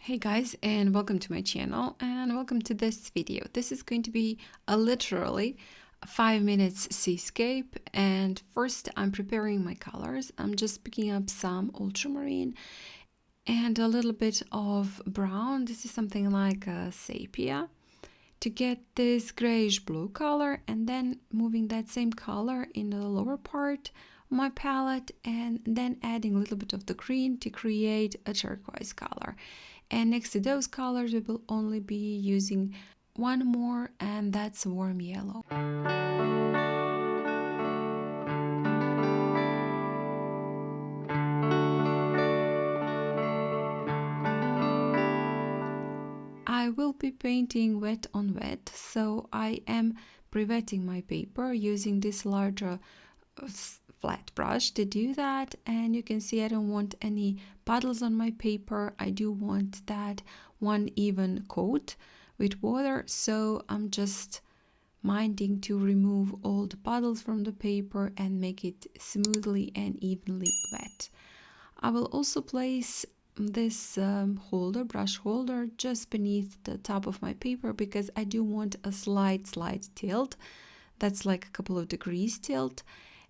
Hey guys, and welcome to my channel and welcome to this video. This is going to be literally 5 minutes seascape, and first I'm preparing my colors. I'm just picking up some ultramarine and a little bit of brown. This is something like a sepia to get this grayish blue color, and then moving that same color in the lower part of my palette and then adding a little bit of the green to create a turquoise color. And next to those colors we will only be using one more, and that's warm yellow. I will be painting wet on wet, so I am pre-wetting my paper using this larger flat brush to do that. And you can see I don't want any puddles on my paper. I do want that one even coat with water, so I'm just minding to remove all the puddles from the paper and make it smoothly and evenly wet. I will also place this brush holder just beneath the top of my paper because I do want a slight tilt. That's like a couple of degrees tilt.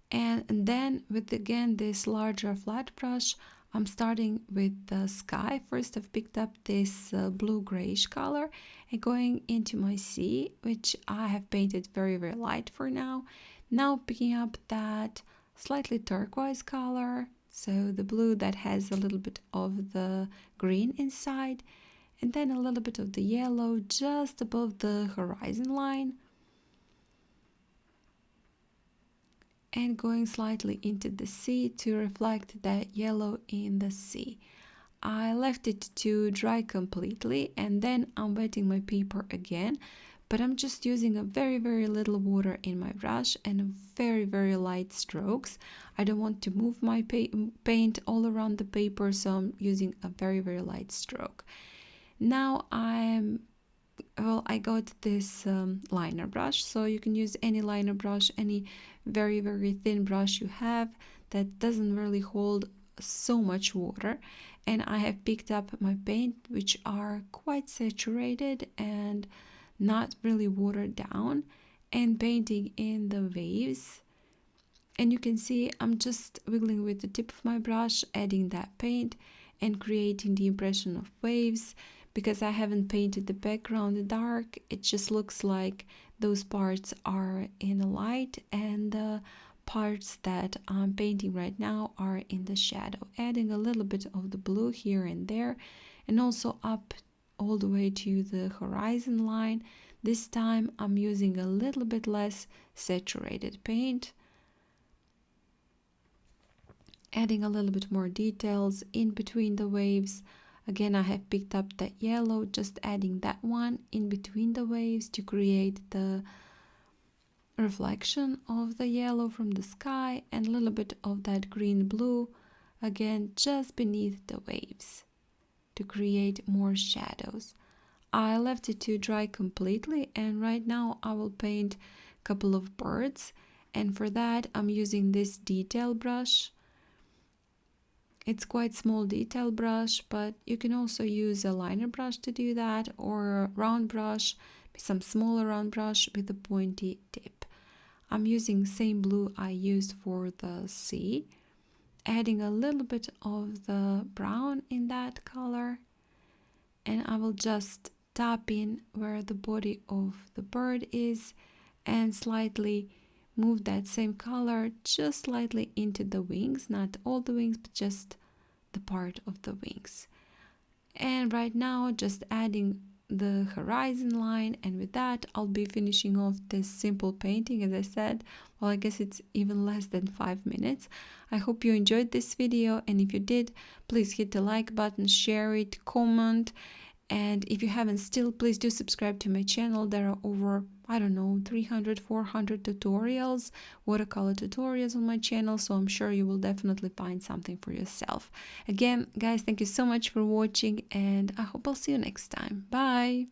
And then with again this larger flat brush, I'm starting with the sky. First I've picked up this blue grayish color and going into my sea, which I have painted very light for now. Now picking up that slightly turquoise color, so the blue that has a little bit of the green inside, and then a little bit of the yellow just above the horizon line, and going slightly into the sea to reflect that yellow in the sea. I left it to dry completely, and then I'm wetting my paper again, but I'm just using a very little water in my brush and very light strokes. I don't want to move my paint all around the paper, so I'm using a very light stroke. Now I got this liner brush, so you can use any liner brush, any very thin brush you have that doesn't really hold so much water. And I have picked up my paint, which are quite saturated and not really watered down, and painting in the waves. And you can see I'm just wiggling with the tip of my brush, adding that paint and creating the impression of waves. Because I haven't painted the background dark, it just looks like those parts are in the light and the parts that I'm painting right now are in the shadow. Adding a little bit of the blue here and there, and also up all the way to the horizon line. This time I'm using a little bit less saturated paint, adding a little bit more details in between the waves. Again, I have picked up that yellow, just adding that one in between the waves to create the reflection of the yellow from the sky, and a little bit of that green blue, again, just beneath the waves to create more shadows. I left it to dry completely, and right now I will paint a couple of birds, and for that I'm using this detail brush. It's quite small detail brush, but you can also use a liner brush to do that, or a round brush, some smaller round brush with a pointy tip. I'm using same blue I used for the sea, adding a little bit of the brown in that color, and I will just tap in where the body of the bird is and slightly move that same color just slightly into the wings, not all the wings, but just the part of the wings. And right now just adding the horizon line, and with that I'll be finishing off this simple painting. As I said, well, I guess it's even less than 5 minutes. I hope you enjoyed this video, and if you did, please hit the like button, share it, comment. And if you haven't still, please do subscribe to my channel. There are over, I don't know, 300, 400 tutorials, watercolor tutorials on my channel, so I'm sure you will definitely find something for yourself. Again, guys, thank you so much for watching, and I hope I'll see you next time. Bye!